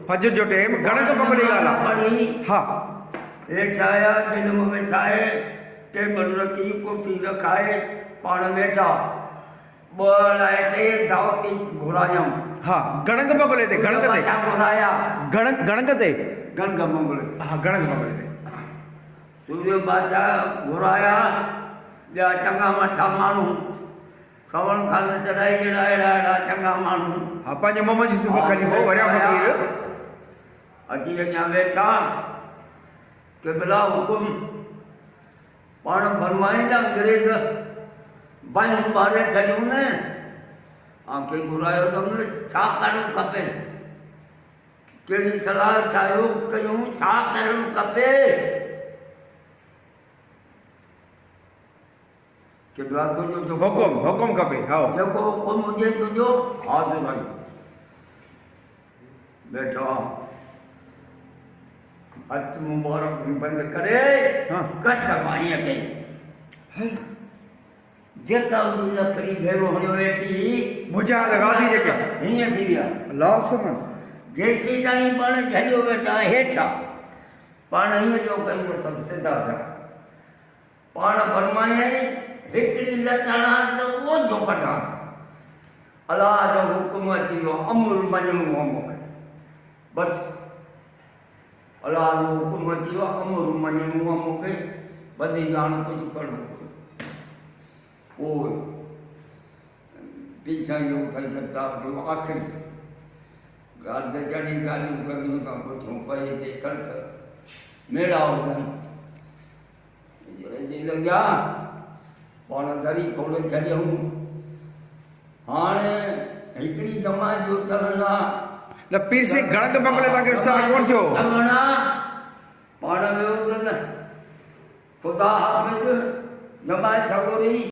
फजर जो टाइम घणे खां पकड़ी ॻाल्हि आहे। हा हेठि आया जिल्म वेठाए टेबल रखी कुर्सी रखाए पाण वेठा ॿ लाइ टे दावती घुरायूं। हा गणक मंगल ते गणक ते घुराया गणक ते गणक मंगल हा गणक मंगल ते सूर्य बादशाह घुराया ॿिया चङा मथा माण्हू सवण खान सदाई जहिड़ा अहिड़ा अहिड़ा चङा माण्हू। हा पंहिंजे मोहम्मद यूसुफ खलीफ़ो वरिया फ़कीर अची अञा वेठा क़िबला हुकुम पाण फरमाईंदा अंग्रेज़ बायूं ॿारे छॾियूं न आंखे घुरायो अथऊं छा करणु खपे कहिड़ी सलाह ठाहियो कयूं छा करणु खपे। क़िबला तुंहिंजो हुकुम खपे हा जेको हुकुम हुजे तुंहिंजो हाज़िर आहियूं। बेठो हथ मुबारक बंदि करे कठ पाणीअ कई जेका उन लकड़ी घेरो हणियो वेठी मुजाहिद गाज़ी जेके हीअं थी विया अल्लाह सुमन जेसीं ताईं पाण झलियो वेठा हेठा पाण हीअं जो कयूं सभु सिधा थिया पाण फरमायईं हिकिड़ी लत हणांसि उहो जो कढांसि अलाह जो हुकुम अची वियो अमुर मञिणो मूंखे बसि अलाह जो हुकुम अची वियो अमुर मञिणो मूंखे वधीक हाणे कुझु करिणो पोइ पीछा जो किताब जो आख़िरी ॻाल्हि त चढ़ी ॻाल्हियूं कयूं था पुछूं पए हिते कड़क मेड़ा हुजनि लॻिया पाण दरी खोले छॾियऊं। हाणे हिकिड़ी दमा जो चवण आहे न पीर सिंह गणक मंगल तां गिरफ़्तार कोन थियो चवण आहे पाण वियो त ख़ुदा हाफ़िज़ दबाए छॾो